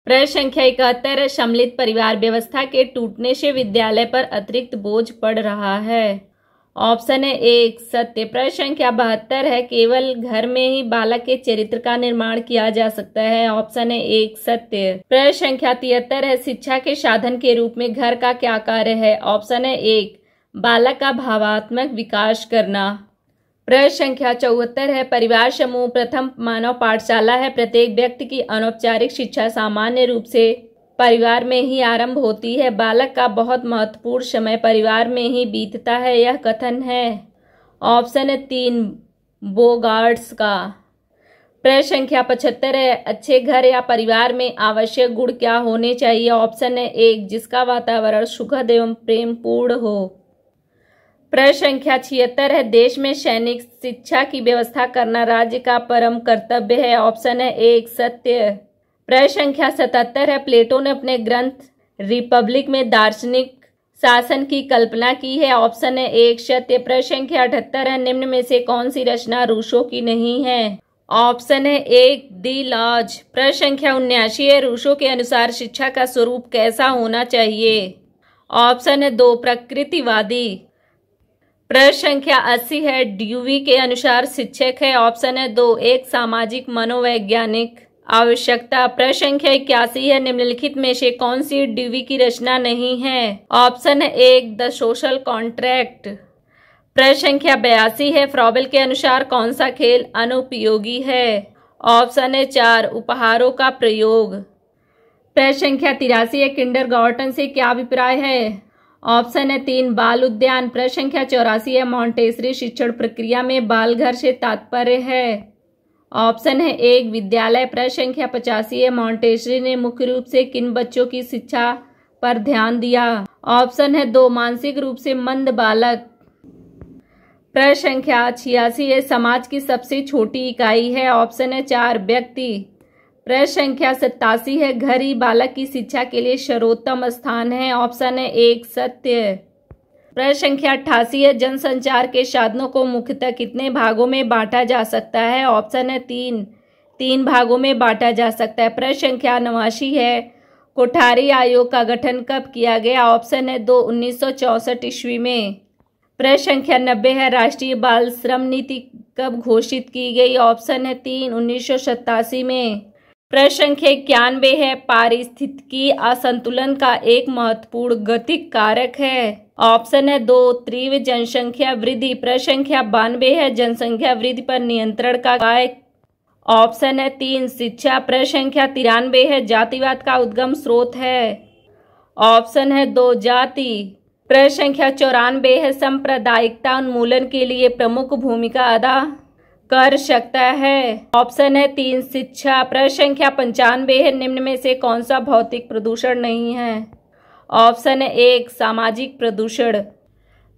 प्रश्न संख्या 71 सम्मिलित परिवार व्यवस्था के टूटने से विद्यालय पर अतिरिक्त बोझ पड़ रहा है। ऑप्शन है 1 सत्य। प्रश्न संख्या 72 है केवल घर में ही बालक के चरित्र का निर्माण किया जा सकता है। ऑप्शन है 1 सत्य। प्रश्न संख्या 73 है शिक्षा के साधन के रूप में घर का क्या कार्य है। ऑप्शन है 1 बालक का भावात्मक विकास करना। प्रश्न संख्या 74 है परिवार समूह प्रथम मानव पाठशाला है। प्रत्येक व्यक्ति की अनौपचारिक शिक्षा सामान्य रूप से परिवार में ही आरंभ होती है। बालक का बहुत महत्वपूर्ण समय परिवार में ही बीतता है। यह कथन है। ऑप्शन है 3 बोगार्ट्स का। प्रश्न संख्या 75 है अच्छे घर या परिवार में आवश्यक गुण क्या होने चाहिए। ऑप्शन है 1 जिसका वातावरण सुखद एवं प्रेमपूर्ण हो। प्रश्न संख्या 76 है देश में सैनिक शिक्षा की व्यवस्था करना राज्य का परम कर्तव्य है। ऑप्शन है 1 सत्य। प्रश्न संख्या 77 है प्लेटो ने अपने ग्रंथ रिपब्लिक में दार्शनिक शासन की कल्पना की है। ऑप्शन है 1 सत्य। प्रश्न संख्या 78 है निम्न में से कौन सी रचना रूसो की नहीं है। ऑप्शन है 1 दी लॉज। प्रश्न संख्या 79 है रूसो के अनुसार शिक्षा का स्वरूप कैसा होना चाहिए। ऑप्शन है 2 प्रकृतिवादी। प्रश्न संख्या 80 है ड्यूवी के अनुसार शिक्षक है। ऑप्शन है 2 एक सामाजिक मनोवैज्ञानिक आवश्यकता। प्रश्न संख्या 81 है निम्नलिखित में से कौन सी ड्यूवी की रचना नहीं है। ऑप्शन है 1 द सोशल कॉन्ट्रैक्ट। प्रश्न संख्या 82 है फ्रॉबेल के अनुसार कौन सा खेल अनुपयोगी है। ऑप्शन है 4 उपहारों का प्रयोग। प्रश्न संख्या 83 है किंडरगार्टन से क्या अभिप्राय है। ऑप्शन है 3 बाल उद्यान। प्रश्न संख्या 84 है मॉन्टेसरी शिक्षण प्रक्रिया में बाल घर से तात्पर्य है। ऑप्शन है 1 विद्यालय। प्रश्न संख्या 85 है मॉन्टेसरी ने मुख्य रूप से किन बच्चों की शिक्षा पर ध्यान दिया। ऑप्शन है 2 मानसिक रूप से मंद बालक। प्रश्न संख्या 86 है समाज की सबसे छोटी इकाई है। ऑप्शन है 4 व्यक्ति। प्रश्न संख्या 87 है घर ही बालक की शिक्षा के लिए सर्वोत्तम स्थान है। ऑप्शन है 1 सत्य। प्रश्न संख्या 88 है जनसंचार के साधनों को मुख्यतः कितने भागों में बांटा जा सकता है। ऑप्शन है 3 भागों में बांटा जा सकता है। प्रश्न संख्या 89 है कोठारी आयोग का गठन कब किया गया। ऑप्शन है 2 1964 ईस्वी में। प्रश्न संख्या 90 है राष्ट्रीय बाल श्रम नीति कब घोषित की गई। ऑप्शन है 3 1987 में। प्रश्न संख्या 91 है पारिस्थितिकी असंतुलन का एक महत्वपूर्ण गतिक कारक है। ऑप्शन है 2 तीव्र जनसंख्या वृद्धि। प्रश्न संख्या 92 है जनसंख्या वृद्धि पर नियंत्रण का उपाय। ऑप्शन है 3 शिक्षा। प्रश्न संख्या 93 है जातिवाद का उद्गम स्रोत है। ऑप्शन है 2 जाति। प्रश्न संख्या 94 है सांप्रदायिकता उन्मूलन के लिए प्रमुख भूमिका अदा कर सकता है। ऑप्शन है 3 शिक्षा। प्रश्न संख्या 95 है निम्न में से कौन सा भौतिक प्रदूषण नहीं है। ऑप्शन है 1 सामाजिक प्रदूषण।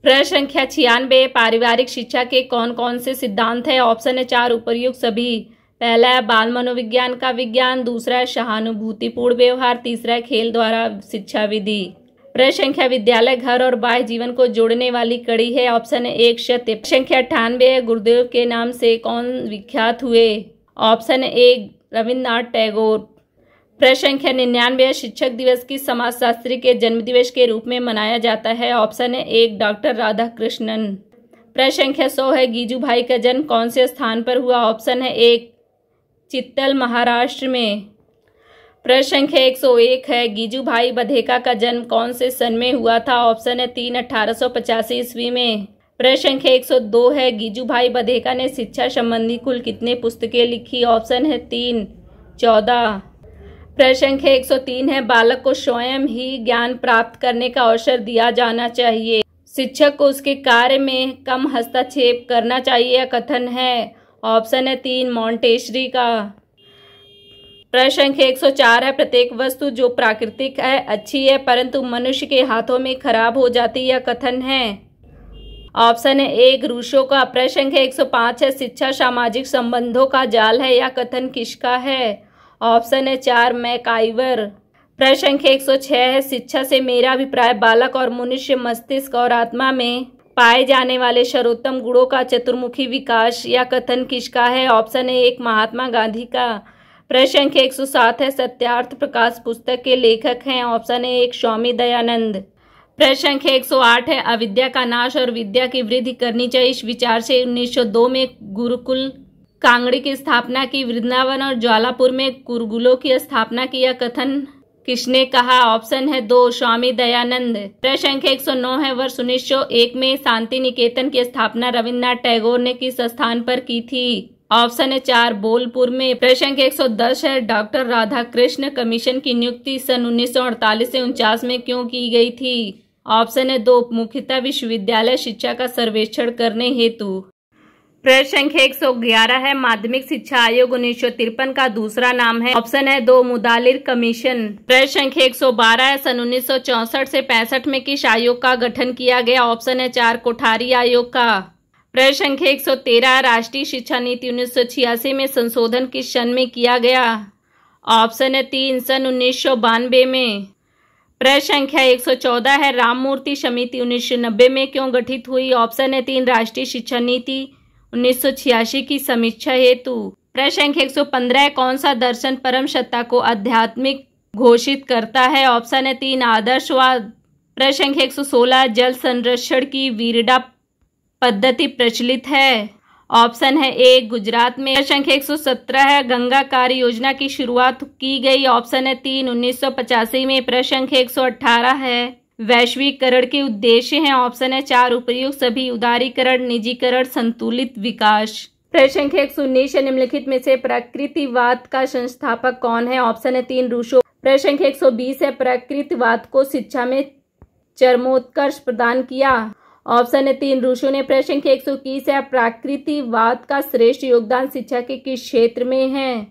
प्रश्न संख्या 96 पारिवारिक शिक्षा के कौन कौन से सिद्धांत है। ऑप्शन है 4 उपर्युक्त सभी। पहला है बाल मनोविज्ञान का विज्ञान, दूसरा है सहानुभूतिपूर्ण व्यवहार, तीसरा है खेल द्वारा शिक्षा विधि। प्रश्न संख्या विद्यालय घर और बाह्य जीवन को जोड़ने वाली कड़ी है। ऑप्शन है 1 सत्य। प्रश्न संख्या 98 है गुरुदेव के नाम से कौन विख्यात हुए। ऑप्शन है 1 रविन्द्रनाथ टैगोर। प्रश्न संख्या 99 है शिक्षक दिवस की समाजशास्त्री के जन्मदिवस के रूप में मनाया जाता है। ऑप्शन है 1 डॉक्टर राधाकृष्णन। प्रश्न संख्या 100 है गीजू भाई का जन्म कौन से स्थान पर हुआ। ऑप्शन है 1 चित्तल महाराष्ट्र में। प्रश्न संख्या 101 है गीजू भाई बधेका का जन्म कौन से सन में हुआ था। ऑप्शन है 3 1885 ईस्वी में। प्रश्न संख्या 102 है गीजू भाई बधेका ने शिक्षा संबंधी कुल कितने पुस्तकें लिखी। ऑप्शन है 3 14। प्रश्न संख्या 103 है बालक को स्वयं ही ज्ञान प्राप्त करने का अवसर दिया जाना चाहिए। शिक्षक को उसके कार्य में कम हस्तक्षेप करना चाहिए यह कथन है। ऑप्शन है 3 मॉन्टेसरी का। प्रश्न संख्या 104 है प्रत्येक वस्तु जो प्राकृतिक है अच्छी है परंतु मनुष्य के हाथों में खराब हो जाती यह कथन है। ऑप्शन है 1 रूसो का। प्रश्न संख्या 105 है शिक्षा सामाजिक संबंधों का जाल है यह कथन किसका है। ऑप्शन है 4 मैकाइवर। प्रश्न संख्या 106 है शिक्षा से मेरा अभिप्राय बालक और मनुष्य मस्तिष्क और आत्मा में पाए जाने वाले सर्वोत्तम गुणों का चतुर्मुखी विकास यह कथन किसका है। ऑप्शन है 1 महात्मा गांधी का। प्रश्न संख्या 107 है, सत्यार्थ प्रकाश पुस्तक के लेखक हैं। ऑप्शन ए एक स्वामी दयानंद। प्रश्न संख्या 108 है, अविद्या का नाश और विद्या की वृद्धि करनी चाहिए, इस विचार से 1902 में गुरुकुल कांगड़ी की स्थापना की, वृंदावन और ज्वालापुर में गुरुकुलों की स्थापना की, यह कथन किसने कहा? ऑप्शन है 2 स्वामी दयानंद। प्रश्न संख्या 109 है, वर्ष 1901 में शांति निकेतन की स्थापना रविन्द्रनाथ टैगोर ने किस स्थान पर की थी? ऑप्शन है 4 बोलपुर में। प्रश्न संख्या 110 है, डॉक्टर राधाकृष्ण कमीशन की नियुक्ति सन 1948 से 49 में क्यों की गई थी? ऑप्शन है 2 मुख्यतः विश्वविद्यालय शिक्षा का सर्वेक्षण करने हेतु। प्रश्न संख्या 111 है, माध्यमिक शिक्षा आयोग 1953 का दूसरा नाम है। ऑप्शन है 2 मुदालिर कमीशन। प्रश्न संख्या 112 है, सन 1964 से 65 में किस आयोग का गठन किया गया? ऑप्शन है 4 कोठारी आयोग का। प्रश्न संख्या 113 राष्ट्रीय शिक्षा नीति 1986 में संशोधन किस सन में किया गया? ऑप्शन है 3 सन 1992 में। प्रश्न संख्या 114 है, राममूर्ति समिति 1990 में क्यों गठित हुई? ऑप्शन है 3 राष्ट्रीय शिक्षा नीति 1986 की समीक्षा हेतु। प्रश्न संख्या 115 है, कौन सा दर्शन परम सत्ता को आध्यात्मिक घोषित करता है? ऑप्शन है 3 आदर्शवाद। प्रश्न संख्या 116 जल संरक्षण की वीरडा पद्धति प्रचलित है। ऑप्शन है 1 गुजरात में। प्रश्न संख्या 117 है, गंगा कार्य योजना की शुरुआत की गई। ऑप्शन है 3 1985 में। प्रश्न संख्या 118 है, वैश्वीकरण के उद्देश्य हैं। ऑप्शन है 4 उपर्युक्त सभी, उदारीकरण, निजीकरण, संतुलित विकास। प्रश्न संख्या 119 है, निम्नलिखित में से प्रकृतिवाद का संस्थापक कौन है? ऑप्शन है 3 रूसो। प्रश्न संख्या 120 है, प्रकृतिवाद को शिक्षा में चरमोत्कर्ष प्रदान किया। ऑप्शन है 3 रूसो ने। प्रश्न संख्या 121 है, प्रकृतिवाद का श्रेष्ठ योगदान शिक्षा के किस क्षेत्र में है?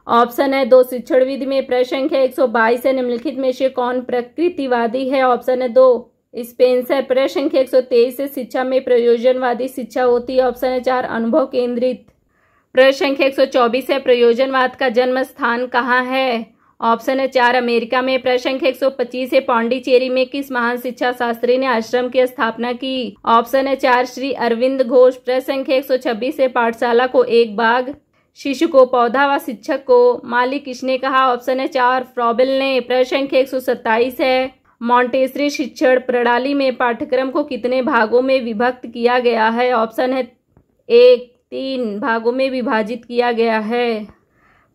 ऑप्शन है 2 शिक्षण विधि में। प्रश्न संख्या 122 है, निम्नलिखित में से कौन प्रकृतिवादी है? ऑप्शन है 2 स्पेंसर। प्रश्न संख्या 123 है, शिक्षा में प्रयोजनवादी शिक्षा होती है। ऑप्शन है 4 अनुभव केंद्रित। प्रश्न संख्या 124 है, प्रयोजनवाद का जन्म स्थान कहाँ है? ऑप्शन है 4 अमेरिका में। प्रश्न संख्या 125 है, पांडिचेरी में किस महान शिक्षा शास्त्री ने आश्रम की स्थापना की? ऑप्शन है 4 श्री अरविंद घोष। प्रश्न संख्या 126 है, पाठशाला को एक बाग, शिशु को पौधा व शिक्षक को माली किसने कहा? ऑप्शन है 4 फ्रॉबेल ने। प्रश्न संख्या 127 है, मॉन्टेसरी शिक्षण प्रणाली में पाठ्यक्रम को कितने भागों में विभक्त किया गया है? ऑप्शन है 1 3 भागों में विभाजित किया गया है।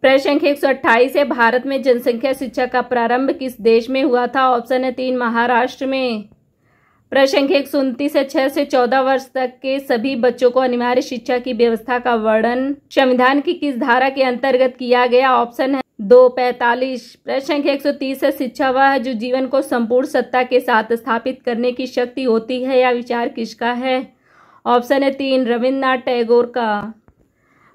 प्रश्न संख्या 128 है, भारत में जनसंख्या शिक्षा का प्रारंभ किस देश में हुआ था? ऑप्शन है 3 महाराष्ट्र में। प्रश्न संख्या 129 है, 6 से 14 वर्ष तक के सभी बच्चों को अनिवार्य शिक्षा की व्यवस्था का वर्णन संविधान की किस धारा के अंतर्गत किया गया? ऑप्शन है 2 45। प्रश्न संख्या 130 है, शिक्षा वह है जो जीवन को संपूर्ण सत्ता के साथ स्थापित करने की शक्ति होती है, या विचार किसका है? ऑप्शन है 3 रविन्द्रनाथ टैगोर का।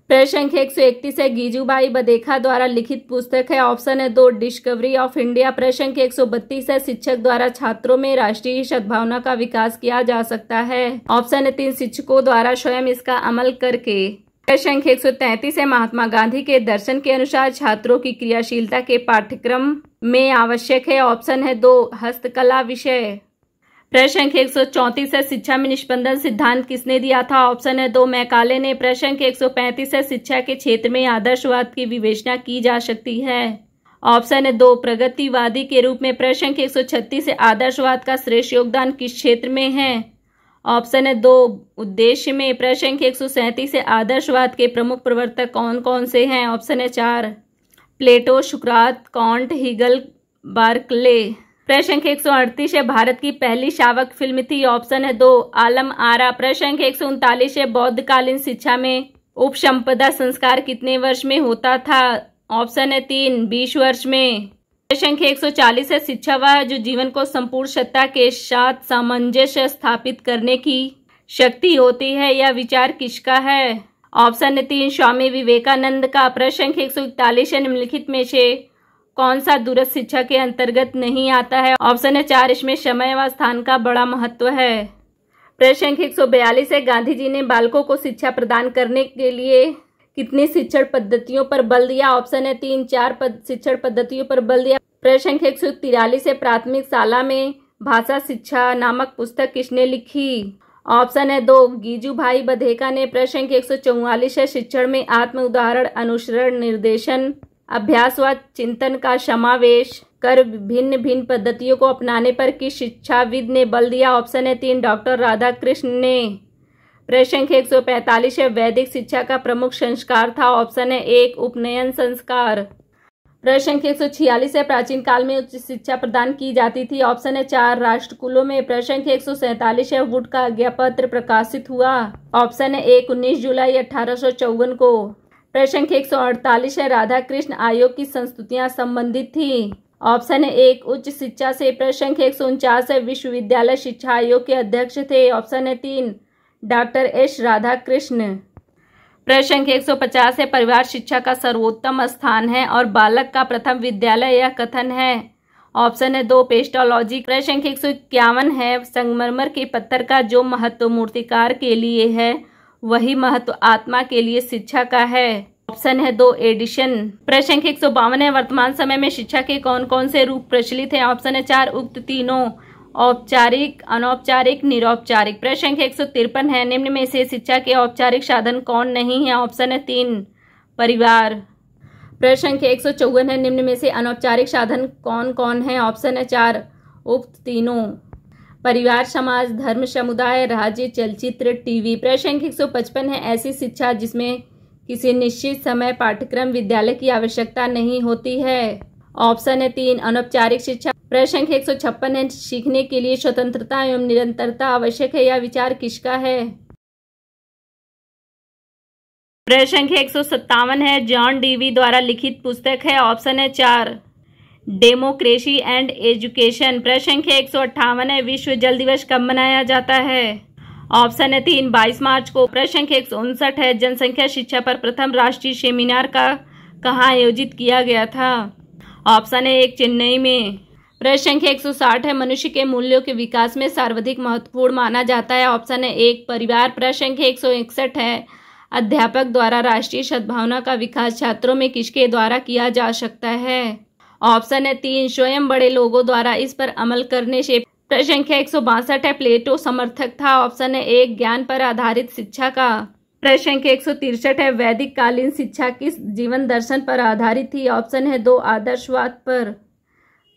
प्रश्न संख्या 131 है, गीजूभाई बधेखा द्वारा लिखित पुस्तक है। ऑप्शन है 2 डिस्कवरी ऑफ इंडिया। प्रश्न संख्या 132 है, शिक्षक द्वारा छात्रों में राष्ट्रीय सद्भावना का विकास किया जा सकता है। ऑप्शन है 3 शिक्षकों द्वारा स्वयं इसका अमल करके। प्रश्न संख्या 133 है, महात्मा गांधी के दर्शन के अनुसार छात्रों की क्रियाशीलता के पाठ्यक्रम में आवश्यक है। ऑप्शन है 2 हस्तकला विषय। प्रश्न संख्या 134 है, शिक्षा में निष्पंदन सिद्धांत किसने दिया था? ऑप्शन है 2 मैकाले ने। प्रश्न संख्या 135 है, शिक्षा के क्षेत्र में आदर्शवाद की विवेचना की जा सकती है। ऑप्शन है 2 प्रगतिवादी के रूप में। प्रश्न संख्या 136 है, आदर्शवाद का श्रेष्ठ योगदान किस क्षेत्र में है? ऑप्शन है 2 उद्देश्य में। प्रश्न संख्या 137 है, आदर्शवाद के प्रमुख प्रवर्तक कौन कौन से हैं? ऑप्शन है 4 प्लेटो, सुकरात, कांट, हीगल, बार्कले। प्रश्न संख्या 138 है, भारत की पहली शावक फिल्म थी। ऑप्शन है 2 आलम आरा। प्रश्न संख्या 139 है, बौद्धकालीन शिक्षा में उपसंपदा संस्कार कितने वर्ष में होता था? ऑप्शन है 3 20 वर्ष में। प्रश्न संख्या 140 है, शिक्षा वह जो जीवन को संपूर्ण सत्ता के साथ सामंजस्य स्थापित करने की शक्ति होती है, यह विचार किसका है? ऑप्शन है 3 स्वामी विवेकानंद का। प्रश्न संख्या 141 है, निम्नलिखित में से कौन सा दूरस्थ शिक्षा के अंतर्गत नहीं आता है? ऑप्शन है 4 इसमें समय व स्थान का बड़ा महत्व है। प्रश्न संख्या 142 है, गांधी जी ने बालकों को शिक्षा प्रदान करने के लिए कितनी शिक्षण पद्धतियों पर बल दिया? ऑप्शन है 3 4 शिक्षण पद्धतियों पर बल दिया। प्रश्न संख्या 143 है, प्राथमिक शाला में भाषा शिक्षा नामक पुस्तक किसने लिखी? ऑप्शन है 2 गीजूभाई बधेखा ने। प्रश्न संख्या 144 है, शिक्षण में आत्म उदाहरण, अनुसरण, निर्देशन अभ्यास व चिंतन का समावेश कर भिन्न भिन्न पद्धतियों को अपनाने पर किस शिक्षाविद ने बल दिया? ऑप्शन है 3 डॉक्टर राधाकृष्ण ने। प्रश्न संख्या 145 है, वैदिक शिक्षा का प्रमुख संस्कार था? ऑप्शन है 1 उपनयन संस्कार। प्रश्न संख्या 146 है, प्राचीन काल में उच्च शिक्षा प्रदान की जाती थी? ऑप्शन है 4 राष्ट्रकुलों में। प्रश्न संख्या 147 है, वुड का आज्ञापत्र प्रकाशित हुआ? ऑप्शन है 1 19 जुलाई 1854 को। प्रश्न संख्या 148 है, राधाकृष्ण आयोग की संस्तुतियां संबंधित थी? ऑप्शन है 1 उच्च शिक्षा से। प्रश्न संख्या 149 है, विश्वविद्यालय शिक्षा आयोग के अध्यक्ष थे? ऑप्शन है 3 डॉक्टर एस राधाकृष्ण। प्रश्न संख्या 150 है, परिवार शिक्षा का सर्वोत्तम स्थान है और बालक का प्रथम विद्यालय यह कथन है? ऑप्शन है 2 पेस्टोलॉजी। प्रश्न संख्या 151 है, संगमरमर के पत्थर का जो महत्व मूर्तिकार के लिए है वही महत्व आत्मा के लिए शिक्षा का है? ऑप्शन है 2 एडिशन। प्रश्न संख्या 152 है, वर्तमान समय में शिक्षा के कौन कौन से रूप प्रचलित हैं? ऑप्शन है 4 उक्त तीनों, औपचारिक, अनौपचारिक, निरौपचारिक। प्रश्न संख्या 153 है, निम्न में से शिक्षा के औपचारिक साधन कौन नहीं है? ऑप्शन है 3 परिवार। प्रश्न संख्या 154 है, निम्न में से अनौपचारिक साधन कौन कौन है? ऑप्शन है 4 उक्त तीनों, परिवार, समाज, धर्म, समुदाय, राज्य, चलचित्र, टीवी। प्रश्न संख्या 155 है, ऐसी शिक्षा जिसमें किसी निश्चित समय पाठ्यक्रम विद्यालय की आवश्यकता नहीं होती है? ऑप्शन है 3 अनौपचारिक शिक्षा। प्रश्न संख्या 156 है, सीखने के लिए स्वतंत्रता एवं निरंतरता आवश्यक है, यह विचार किसका है? प्रश्न संख्या 157 है, जॉन डीवी द्वारा लिखित पुस्तक है? ऑप्शन है 4 डेमोक्रेसी एंड एजुकेशन। प्रश्न संख्या 158 है, विश्व जल दिवस कब मनाया जाता है? ऑप्शन है 3 22 मार्च को। प्रश्न संख्या 159 है, जनसंख्या शिक्षा पर प्रथम राष्ट्रीय सेमिनार का कहाँ आयोजित किया गया था? ऑप्शन है 1 चेन्नई में। प्रश्न संख्या 160 है, मनुष्य के मूल्यों के विकास में सर्वाधिक महत्वपूर्ण माना जाता है? ऑप्शन है 1 परिवार। प्रश्न संख्या 161 है, अध्यापक द्वारा राष्ट्रीय सद्भावना का विकास छात्रों में किसके द्वारा किया जा सकता है? ऑप्शन है 3 स्वयं बड़े लोगों द्वारा इस पर अमल करने से। प्रश्न संख्या 162 है, प्लेटो समर्थक था? ऑप्शन है 1 ज्ञान पर आधारित शिक्षा का। प्रश्न संख्या 163 है, वैदिक कालीन शिक्षा किस जीवन दर्शन पर आधारित थी? ऑप्शन है 2 आदर्शवाद पर।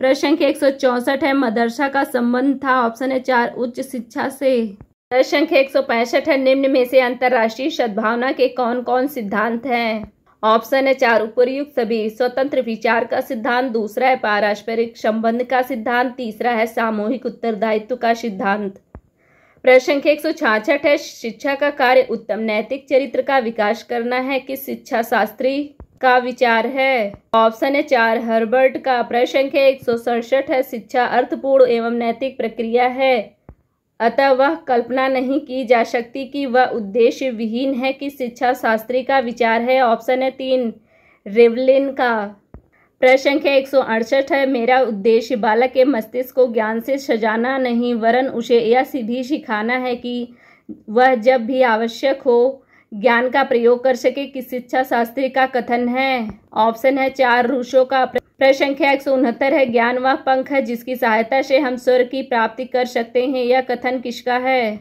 प्रश्न संख्या 164 है, मदरसा का संबंध था? ऑप्शन है 4 उच्च शिक्षा से। प्रश्न संख्या 165 है, निम्न में से अंतर्राष्ट्रीय सद्भावना के कौन कौन सिद्धांत हैं? ऑप्शन है 4 उपर्युक्त सभी। स्वतंत्र विचार का सिद्धांत, दूसरा है पारस्परिक संबंध का सिद्धांत, तीसरा है सामूहिक उत्तरदायित्व का सिद्धांत। प्रश्न संख्या 166 है, शिक्षा का कार्य उत्तम नैतिक चरित्र का विकास करना है, किस शिक्षा शास्त्री का विचार है? ऑप्शन है 4 हर्बर्ट का। प्रश्न संख्या 167 है, शिक्षा अर्थपूर्ण एवं नैतिक प्रक्रिया है, अतः वह कल्पना नहीं की जा सकती कि वह उद्देश्य विहीन है, कि शिक्षा शास्त्री का विचार है? ऑप्शन है 3 रेवलिन का। प्रश्न संख्या 168 है, मेरा उद्देश्य बालक के मस्तिष्क को ज्ञान से सजाना नहीं वरन उसे यह भी सिखाना है कि वह जब भी आवश्यक हो ज्ञान का प्रयोग कर सके, कि शिक्षा शास्त्री का कथन है? ऑप्शन है 4 रूसो का। प्रश्न संख्या 169 है, ज्ञान वह पंख है जिसकी सहायता से हम स्वर्ग की प्राप्ति कर सकते हैं, यह कथन किसका है?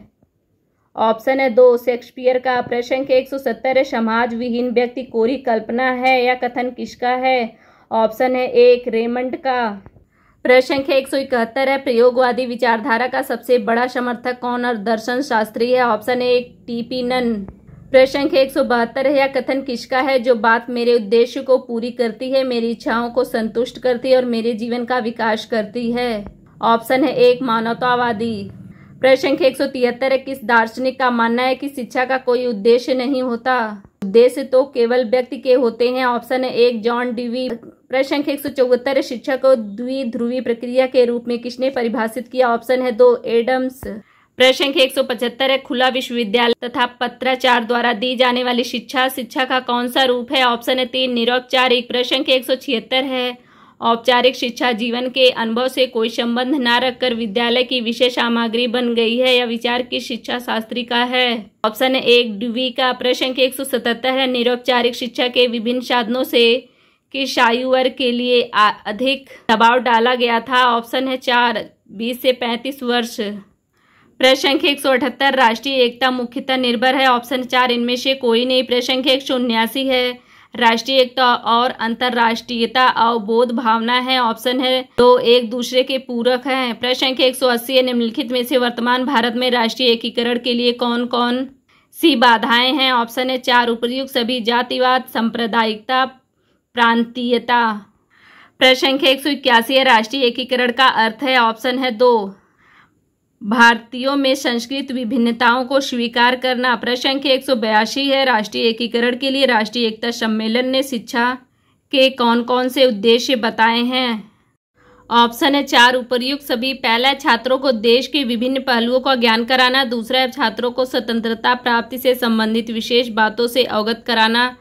ऑप्शन है 2 शेक्सपियर का। प्रश्न संख्या 170 है, समाज विहीन व्यक्ति कोरी कल्पना है, यह कथन किसका है? ऑप्शन है 1 रेमंड का। प्रश्न संख्या 171 है, प्रयोगवादी विचारधारा का सबसे बड़ा समर्थक कौन और दर्शन शास्त्री है? ऑप्शन है 1 टीपी नन। प्रश्न संख्या 172 है, यह कथन किसका है? जो बात मेरे उद्देश्य को पूरी करती है, मेरी इच्छाओं को संतुष्ट करती है और मेरे जीवन का विकास करती है? ऑप्शन है 1 मानवतावादी। प्रश्न संख्या 173 है, किस दार्शनिक का मानना है कि शिक्षा का कोई उद्देश्य नहीं होता? उद्देश्य तो केवल व्यक्ति के होते हैं? ऑप्शन है 1 जॉन डीवी। प्रश्न संख्या 174 है, शिक्षा को द्विध्रुवी प्रक्रिया के रूप में किसने परिभाषित किया? ऑप्शन है 2 एडम्स। प्रश्न संख्या 175 है, खुला विश्वविद्यालय तथा पत्राचार द्वारा दी जाने वाली शिक्षा का कौन सा रूप है? ऑप्शन है 3 निरौपचारिक। प्रश्न संख्या 176 है, औपचारिक शिक्षा जीवन के अनुभव से कोई संबंध न रखकर विद्यालय की विषय सामग्री बन गई है, यह विचार किस शिक्षा शास्त्री का है? ऑप्शन है 1 ड्यूवी का। प्रश्न संख्या 177 है, निरौपचारिक शिक्षा के विभिन्न साधनों से किस आयु वर्ग के लिए अधिक दबाव डाला गया था? ऑप्शन है 4 20 से 35 वर्ष। प्रश्न संख्या 178 राष्ट्रीय एकता मुख्यतः निर्भर है? ऑप्शन 4 इनमें से कोई नहीं। प्रश्न संख्या 179 है, राष्ट्रीय एकता और अंतर्राष्ट्रीयता अवबोध भावना है। ऑप्शन है 2 एक दूसरे के पूरक हैं। प्रश्न संख्या 180 है, निम्नलिखित में से वर्तमान भारत में राष्ट्रीय एकीकरण के लिए कौन कौन सी बाधाएं हैं। ऑप्शन है 4 उपर्युक्त सभी, जातिवाद, सांप्रदायिकता, प्रांतीयता। प्रश्न संख्या 181 है, राष्ट्रीय एकीकरण का अर्थ है। ऑप्शन है 2 भारतीयों में सांस्कृतिक विभिन्नताओं को स्वीकार करना। प्रश्न संख्या 182 है, राष्ट्रीय एकीकरण के लिए राष्ट्रीय एकता सम्मेलन ने शिक्षा के कौन कौन से उद्देश्य बताए हैं। ऑप्शन है 4 उपर्युक्त सभी। पहला, छात्रों को देश के विभिन्न पहलुओं का ज्ञान कराना। दूसरा है छात्रों को स्वतंत्रता प्राप्ति से संबंधित विशेष बातों से अवगत कराना।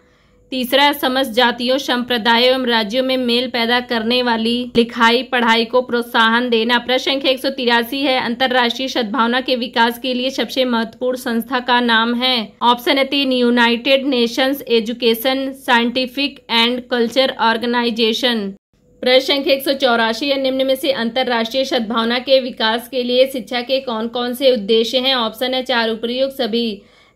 तीसरा, समस्त जातियों, संप्रदायों एवं राज्यों में मेल पैदा करने वाली लिखाई पढ़ाई को प्रोत्साहन देना। प्रश्न संख्या 183 है, अंतर्राष्ट्रीय सद्भावना के विकास के लिए सबसे महत्वपूर्ण संस्था का नाम है। ऑप्शन है 3 united nations education, scientific and culture organization. प्रश्न संख्या 184 है, निम्न में से अंतर्राष्ट्रीय सद्भावना के विकास के लिए शिक्षा के कौन कौन से उद्देश्य हैं। ऑप्शन है 4 उपर्युक्त सभी।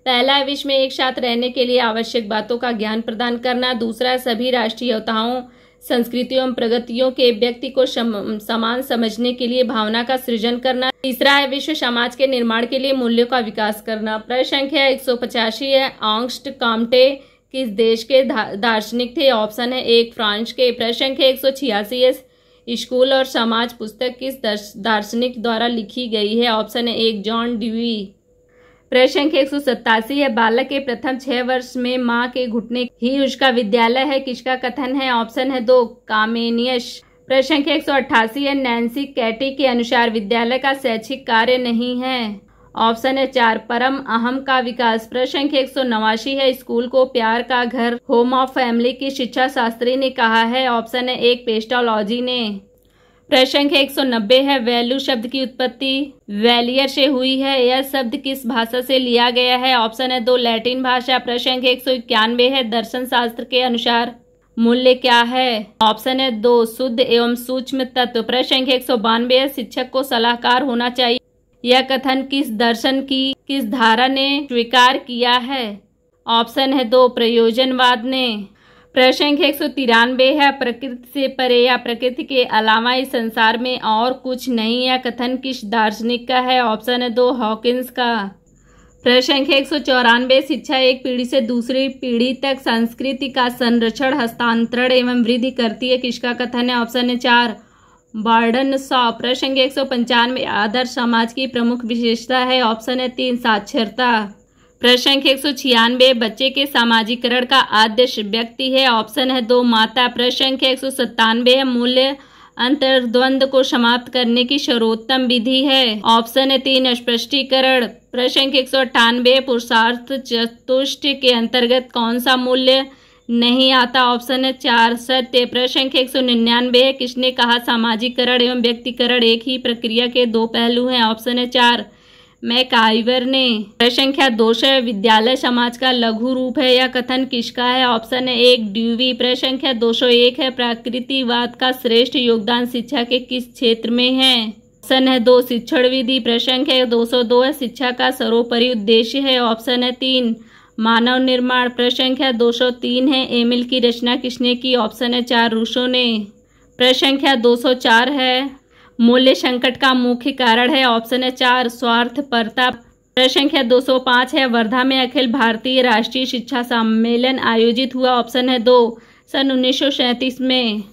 पहला, विश्व में एक साथ रहने के लिए आवश्यक बातों का ज्ञान प्रदान करना। दूसरा, सभी राष्ट्रीयताओं, संस्कृतियों एवं प्रगतियों के व्यक्ति को समान समझने के लिए भावना का सृजन करना। तीसरा है विश्व समाज के निर्माण के लिए मूल्यों का विकास करना। प्रश्न संख्या 185 है, ऑगस्ट कॉम्टे किस देश के दार्शनिक थे। ऑप्शन है 1 फ्रांस के। प्रश्न संख्या 186 है, स्कूल और समाज पुस्तक किस दार्शनिक द्वारा लिखी गई है। ऑप्शन है 1 जॉन ड्यूई। प्रश्न संख्या 187 है, बालक के प्रथम 6 वर्ष में माँ के घुटने ही उसका विद्यालय है, किसका कथन है। ऑप्शन है 2 कामेनियस। प्रश्न संख्या 188 है, नैन्सी कैटी के अनुसार विद्यालय का शैक्षिक कार्य नहीं है। ऑप्शन है 4 परम अहम का विकास। प्रश्न संख्या 189 है, स्कूल को प्यार का घर, होम ऑफ फैमिली की शिक्षा शास्त्री ने कहा है। ऑप्शन है 1 पेस्टोलॉजी ने। प्रश्न संख्या 190 है, वैल्यू शब्द की उत्पत्ति वैलियर से हुई है, यह शब्द किस भाषा से लिया गया है। ऑप्शन है 2 लैटिन भाषा। प्रश्न संख्या 191 है, दर्शन शास्त्र के अनुसार मूल्य क्या है। ऑप्शन है 2 शुद्ध एवं सूक्ष्म तत्व। प्रश्न संख्या 192 है, शिक्षक को सलाहकार होना चाहिए, यह कथन किस दर्शन की किस धारा ने स्वीकार किया है। ऑप्शन है 2 प्रयोजनवाद ने। प्रश्न संख्या 193 है, प्रकृति से परे या प्रकृति के अलावा इस संसार में और कुछ नहीं, यह कथन किस दार्शनिक का है। ऑप्शन है 2 हॉकिंस का। प्रश्न संख्या 194, शिक्षा एक पीढ़ी से दूसरी पीढ़ी तक संस्कृति का संरक्षण, हस्तांतरण एवं वृद्धि करती है, किसका कथन है। ऑप्शन है 4 बर्डन शॉ। प्रश्न संख्या 195, आदर्श समाज की प्रमुख विशेषता है। ऑप्शन है 3 साक्षरता। प्रश्न संख्या 196, बच्चे के सामाजिकरण का आदर्श व्यक्ति है। ऑप्शन है 2 माता। प्रश्न संख्या 197 है, मूल्य अंतर्द्वंद को समाप्त करने की सर्वोत्तम विधि है। ऑप्शन है 3 स्पष्टीकरण। प्रश्न संख्या 198, पुरुषार्थ चतुष्टय के अंतर्गत कौन सा मूल्य नहीं आता। ऑप्शन है 4 सत्य। प्रश्न संख्या 199 है, किसने कहा सामाजिकरण एवं व्यक्तिकरण एक ही प्रक्रिया के 2 पहलू हैं। ऑप्शन है 4 मैकाइवर ने। प्रश्न संख्या 200, विद्यालय समाज का लघु रूप है, यह कथन किसका है। ऑप्शन है 1 ड्यूवी। प्रश्न संख्या 201 है, प्रकृतिवाद का श्रेष्ठ योगदान शिक्षा के किस क्षेत्र में है। ऑप्शन है 2 शिक्षण विधि। प्रश्न संख्या 202 है, शिक्षा का सर्वोपरि उद्देश्य है। ऑप्शन है 3 मानव निर्माण। प्रश्न संख्या 203 है, एमिल की रचना किसने की। ऑप्शन है 4 रूसो ने। प्रश्न संख्या 204 है, मूल्य संकट का मुख्य कारण है। ऑप्शन है 4 स्वार्थपरता। प्रश्न संख्या 205 है, वर्धा में अखिल भारतीय राष्ट्रीय शिक्षा सम्मेलन आयोजित हुआ। ऑप्शन है 2 सन 1937 में।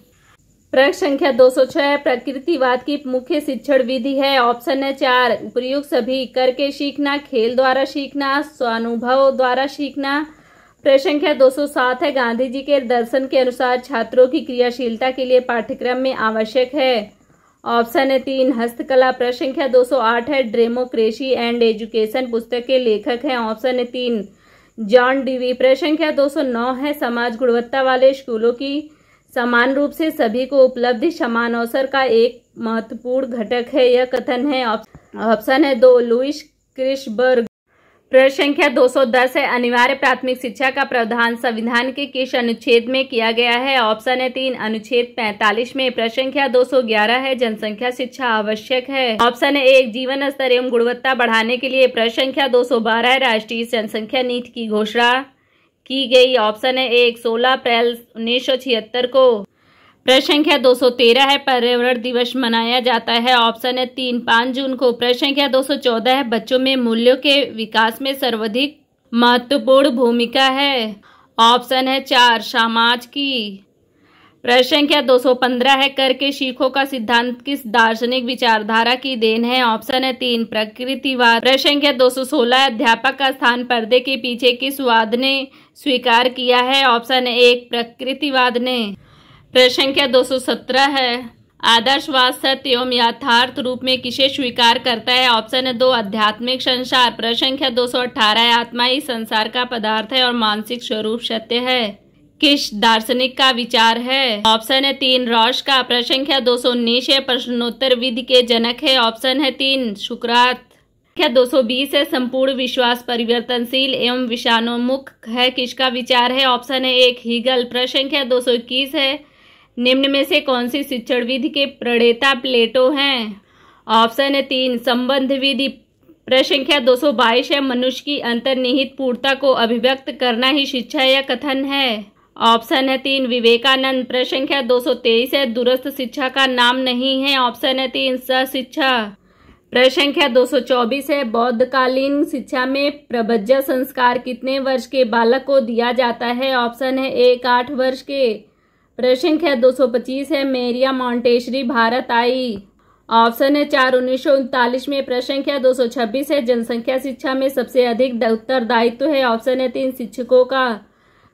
प्रश्न संख्या 206, प्रकृतिवाद की मुख्य शिक्षण विधि है। ऑप्शन है 4 उपयुक्त सभी, करके सीखना, खेल द्वारा सीखना, स्वानुभव द्वारा सीखना। प्रश्न संख्या 207 है, गांधी जी के दर्शन के अनुसार छात्रों की क्रियाशीलता के लिए पाठ्यक्रम में आवश्यक है। ऑप्शन है 3 हस्तकला। प्रश्न संख्या 208 है, डेमोक्रेसी एंड एजुकेशन पुस्तक के लेखक हैं। ऑप्शन है 3 जॉन डीवी। प्रश्न संख्या 209 है, समाज गुणवत्ता वाले स्कूलों की समान रूप से सभी को उपलब्धि समान अवसर का एक महत्वपूर्ण घटक है, यह कथन है। ऑप्शन है 2 लुइस क्रिसबर्ग। प्रश्न संख्या 210 है, अनिवार्य प्राथमिक शिक्षा का प्रावधान संविधान के किस अनुच्छेद में किया गया है। ऑप्शन है 3 अनुच्छेद 45 में। प्रश्न संख्या 211 है, जनसंख्या शिक्षा आवश्यक है। ऑप्शन है 1 जीवन स्तर एवं गुणवत्ता बढ़ाने के लिए। प्रश्न संख्या 212 है, राष्ट्रीय जनसंख्या नीति की घोषणा की गई? ऑप्शन है 1 16 अप्रैल 1976 को। प्रश्न संख्या 213 है, पर्यावरण दिवस मनाया जाता है? ऑप्शन है 3 5 जून को। प्रश्न संख्या 214 है, बच्चों में मूल्यों के विकास में सर्वाधिक महत्वपूर्ण भूमिका है? ऑप्शन है 4 समाज की। प्रश्न संख्या 215 है, कर के सीखों का सिद्धांत किस दार्शनिक विचारधारा की देन है? ऑप्शन है 3 प्रकृतिवाद। प्रश्न संख्या 216 है, अध्यापक का स्थान पर्दे के पीछे किस वाद ने स्वीकार किया है? ऑप्शन है 1 प्रकृतिवाद ने। प्रश्न संख्या 217 है, आदर्शवाद सत्य एवं यथार्थ रूप में किसे स्वीकार करता है? ऑप्शन है 2 आध्यात्मिक संसार। प्रश्न संख्या 218 है, आत्मा ही संसार का पदार्थ है और मानसिक स्वरूप सत्य है? किस दार्शनिक का विचार है? ऑप्शन है 3 रॉस का। प्रश्न संख्या 219 है, प्रश्नोत्तर विधि के जनक है? ऑप्शन है 3 सुकरात। संख्या 220 है, संपूर्ण विश्वास परिवर्तनशील एवं विषाणुमुख है? किसका विचार है? ऑप्शन है 1 हीगल। प्रश्न संख्या 221 है, निम्न में से कौन सी शिक्षण विधि के प्रणेता प्लेटो हैं? ऑप्शन है 3 संबंध विधि। प्रश्न संख्या 222 है, मनुष्य की अंतर्निहित पूर्णता को अभिव्यक्त करना ही शिक्षा या कथन है? ऑप्शन है 3 विवेकानंद। प्रश्न संख्या 223 है, दूरस्थ शिक्षा का नाम नहीं है? ऑप्शन है 3 सहशिक्षा। प्रश्न संख्या 224 है, बौद्धकालीन शिक्षा में प्रबंध संस्कार कितने वर्ष के बालक को दिया जाता है? ऑप्शन है 1 8 वर्ष के। प्रश्न संख्या 225 है, मेरिया मॉन्टेसरी भारत आई? ऑप्शन है 4 1939 में। प्रश्न संख्या 226 है, जनसंख्या शिक्षा में सबसे अधिक उत्तरदायित्व है? ऑप्शन है 3 शिक्षकों का।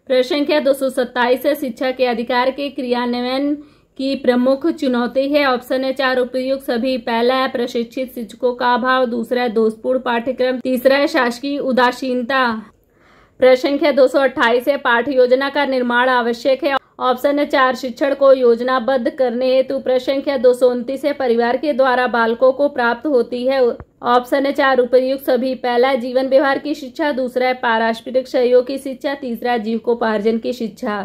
प्रश्न संख्या 227 है, शिक्षा के अधिकार के क्रियान्वयन की प्रमुख चुनौती है? ऑप्शन है 4 उपयुक्त सभी। पहला है प्रशिक्षित शिक्षकों का अभाव, दूसरा है दोषपूर्ण पाठ्यक्रम, तीसरा है शासकीय उदासीनता। प्रश्न संख्या 228 है, पाठ्य योजना का निर्माण आवश्यक है? ऑप्शन है 4 शिक्षण को योजनाबद्ध करने हेतु। प्रश्न संख्या 229 है, परिवार के द्वारा बालकों को प्राप्त होती है? ऑप्शन है 4 उपयुक्त सभी। पहला है जीवन व्यवहार की शिक्षा, दूसरा है पारस्परिक सहयोग की शिक्षा, तीसरा है जीविकोपार्जन की शिक्षा।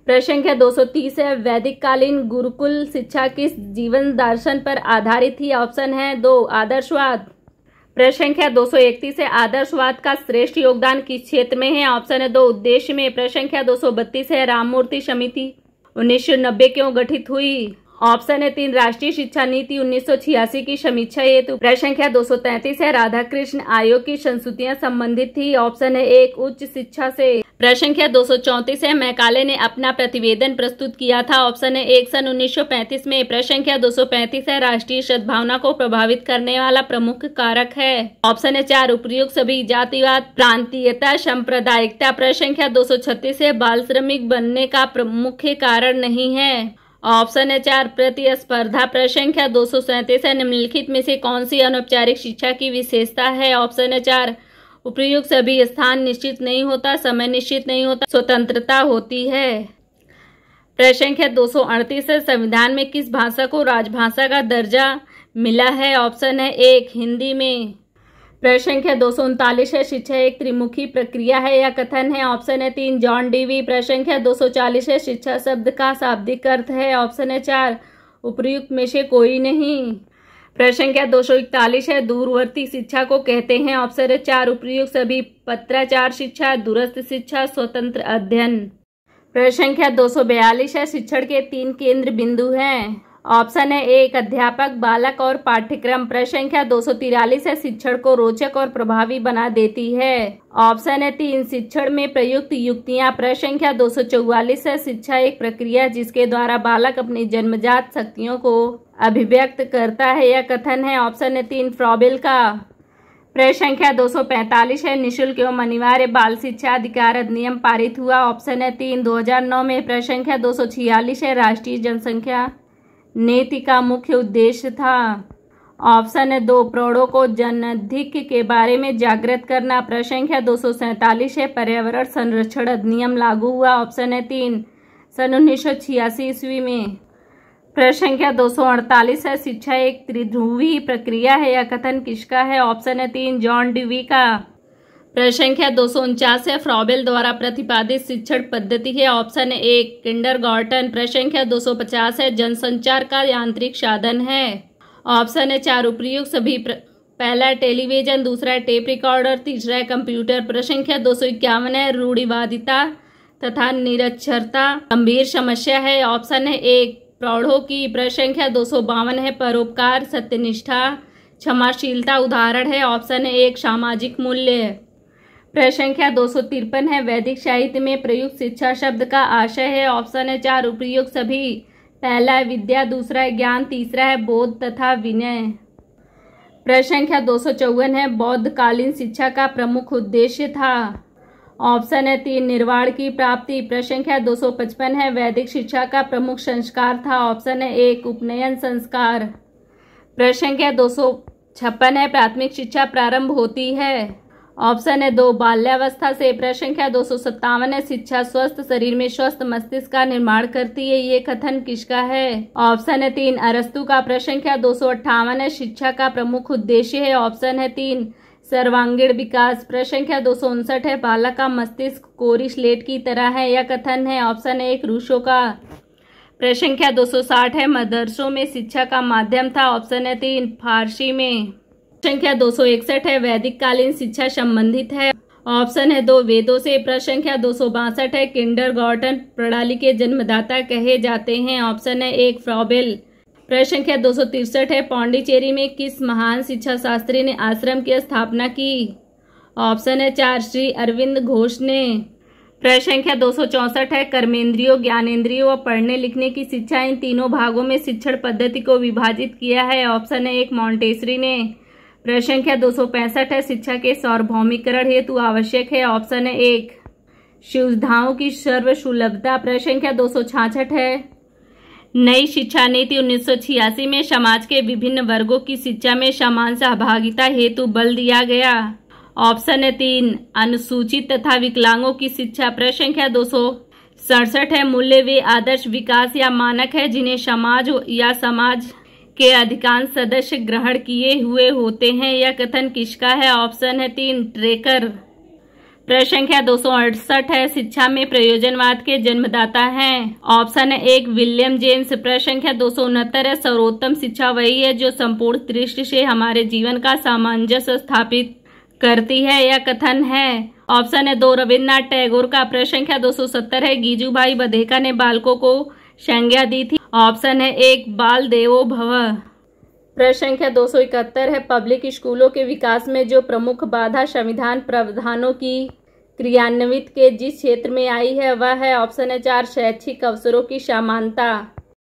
प्रश्न संख्या 230 है, वैदिक कालीन गुरुकुल शिक्षा किस जीवन दर्शन पर आधारित थी? ऑप्शन है 2 आदर्शवाद। प्रश्न संख्या 231 है, आदर्शवाद का श्रेष्ठ योगदान किस क्षेत्र में है? ऑप्शन है 2 उद्देश्य में। प्रश्न संख्या 232 है, राममूर्ति समिति 1990 क्यों गठित हुई? ऑप्शन है 3 राष्ट्रीय शिक्षा नीति 1986 की समीक्षा हेतु। प्रश्न संख्या 233 है, राधाकृष्ण आयोग की संस्तुतियां संबंधित थी? ऑप्शन है 1 उच्च शिक्षा से। प्रश्न संख्या 234 है, मैकाले ने अपना प्रतिवेदन प्रस्तुत किया था? ऑप्शन है 1 सन 1935 में। प्रश्न संख्या 235 है, राष्ट्रीय सद्भावना को प्रभावित करने वाला प्रमुख कारक है? ऑप्शन है 4 उपयुक्त सभी। जातिवाद, प्रांतीयता, सांप्रदायिकता। प्रश्न संख्या 236 है, बाल श्रमिक बनने का मुख्य कारण नहीं है? ऑप्शन है 4 प्रतिस्पर्धा। प्रश्न संख्या 237 है, निम्नलिखित में से कौन सी अनौपचारिक शिक्षा की विशेषता है? ऑप्शन है 4 उपयुक्त सभी। स्थान निश्चित नहीं होता, समय निश्चित नहीं होता, स्वतंत्रता होती है। प्रश्न संख्या 238 है, संविधान में किस भाषा को राजभाषा का दर्जा मिला है? ऑप्शन है 1 हिंदी में। प्रश्न संख्या 239 है, शिक्षा एक त्रिमुखी प्रक्रिया है या कथन है? ऑप्शन है 3 जॉन डीवी। प्रश्न संख्या 240 है, शिक्षा शब्द का शाब्दिक अर्थ है? ऑप्शन है 4 उपयुक्त में से कोई नहीं। प्रश्न संख्या 241 है, दूरवर्ती शिक्षा को कहते हैं? ऑप्शन है 4 उपयुक्त सभी। पत्राचार शिक्षा, दूरस्थ शिक्षा, स्वतंत्र अध्ययन। प्रश्न संख्या 242 है, शिक्षण के 3 केंद्र बिंदु हैं? ऑप्शन है 1 अध्यापक, बालक और पाठ्यक्रम। प्रश्न संख्या 243 है, शिक्षण को रोचक और प्रभावी बना देती है? ऑप्शन है 3 शिक्षण में प्रयुक्त युक्तियां। प्रश्न संख्या 244 है, शिक्षा एक प्रक्रिया जिसके द्वारा बालक अपनी जन्मजात शक्तियों को अभिव्यक्त करता है या कथन है? ऑप्शन है 3 फ्रॉबेल का। प्रश्न संख्या 245 है, निःशुल्क एवं अनिवार्य बाल शिक्षा अधिकार अधिनियम पारित हुआ? ऑप्शन है 3 2009 में। प्रश्न संख्या 246 है, राष्ट्रीय जनसंख्या नीति का मुख्य उद्देश्य था? ऑप्शन है 2 प्रौढ़ों को जनधिक्य के बारे में जागृत करना। प्रश्न संख्या 247 है, पर्यावरण संरक्षण अधिनियम लागू हुआ? ऑप्शन है 3 सन 1986 ईस्वी में। प्रश्न संख्या 248 है, शिक्षा एक त्रिध्रुवी प्रक्रिया है या कथन किसका है? ऑप्शन है 3 जॉन डीवी का। प्रश्न संख्या 249 है, फ्रॉबेल द्वारा प्रतिपादित शिक्षण पद्धति है? ऑप्शन है 1 किंडरगार्टन। प्रश्न संख्या 250 है, जनसंचार का यांत्रिक साधन है? ऑप्शन है 4 उपयुक्त सभी। पहला है टेलीविजन, दूसरा है टेप रिकॉर्डर, तीसरा है कंप्यूटर। प्रश्न संख्या 251 है, रूढ़िवादिता तथा निरक्षरता गंभीर समस्या है। ऑप्शन है 1 प्रौढ़ों की। प्रश्न संख्या 252 है परोपकार, सत्यनिष्ठा, क्षमाशीलता उदाहरण है। ऑप्शन है 1 सामाजिक मूल्य। प्रश्न संख्या 253 है वैदिक साहित्य में प्रयुक्त शिक्षा शब्द का आशय है। ऑप्शन है 4 उपयुक्त सभी। पहला है विद्या, दूसरा है ज्ञान, तीसरा है बोध तथा विनय। प्रश्न संख्या 254 है बौद्धकालीन शिक्षा का प्रमुख उद्देश्य था। ऑप्शन है 3 निर्वाण की प्राप्ति। प्रश्न संख्या 255 है वैदिक शिक्षा का प्रमुख संस्कार था। ऑप्शन है 1 उपनयन संस्कार। प्रश्न संख्या 256 है प्राथमिक शिक्षा प्रारंभ होती है। ऑप्शन है 2 बाल्यावस्था से। प्रश्न संख्या 257 है शिक्षा स्वस्थ शरीर में स्वस्थ मस्तिष्क का निर्माण करती है। ये कथन किसका है? ऑप्शन है 3 अरस्तु का। प्रश्न संख्या 258 है शिक्षा का प्रमुख उद्देश्य है। ऑप्शन है 3 सर्वांगीण विकास। प्रश्न संख्या 259 है बालक का मस्तिष्क कोरी स्लेट की तरह है। यह कथन है। ऑप्शन है 1 रूसो का। प्रश्न संख्या 260 है मदरसों में शिक्षा का माध्यम था। ऑप्शन है 3 फारसी में। संख्या 261 है वैदिक कालीन शिक्षा संबंधित है। ऑप्शन है 2 वेदों से। प्रश्न संख्या 262 है किंडरगार्टन प्रणाली के जन्मदाता कहे जाते हैं। ऑप्शन है 1 फ्रॉबेल। प्रश्न संख्या 263 है पांडिचेरी में किस महान शिक्षा शास्त्री ने आश्रम की स्थापना की? ऑप्शन है 4 श्री अरविंद घोष ने। प्रश्न संख्या 264 है कर्मेंद्रियों, ज्ञानेंद्रियों व पढ़ने लिखने की शिक्षा इन तीनों भागों में शिक्षण पद्धति को विभाजित किया है। ऑप्शन है 1 मॉन्टेसरी ने। प्रश्न संख्या 265 है शिक्षा के सार्वभौमिकरण हेतु आवश्यक है। ऑप्शन है 1 सुविधाओं की सर्वसुलभता। प्रश्न संख्या 266 है नई शिक्षा नीति 1986 में समाज के विभिन्न वर्गों की शिक्षा में समान सहभागिता हेतु बल दिया गया। ऑप्शन है 3 अनुसूचित तथा विकलांगों की शिक्षा। प्रश्न संख्या 267 है मूल्य वे आदर्श विकास या मानक है जिन्हें समाज या समाज के अधिकांश सदस्य ग्रहण किए हुए होते हैं। यह कथन किसका है? ऑप्शन है 3 ट्रेकर। प्रश्न संख्या 268 है शिक्षा में प्रयोजनवाद के जन्मदाता हैं। ऑप्शन है 1 विलियम जेम्स। प्रश्न संख्या 269 है सर्वोत्तम शिक्षा वही है जो संपूर्ण दृष्टि से हमारे जीवन का सामंजस्य स्थापित करती है। यह कथन है। ऑप्शन है 2 रविन्द्रनाथ टैगोर का। प्रश्न संख्या 270 है गीजूभाई बधेका ने बालकों को संज्ञा दी थी। ऑप्शन है 1 बाल देवो भव। प्रश्न संख्या 271 है पब्लिक स्कूलों के विकास में जो प्रमुख बाधा संविधान प्रावधानों की क्रियान्वित के जिस क्षेत्र में आई है वह है। ऑप्शन है 4 शैक्षिक अवसरों की समानता।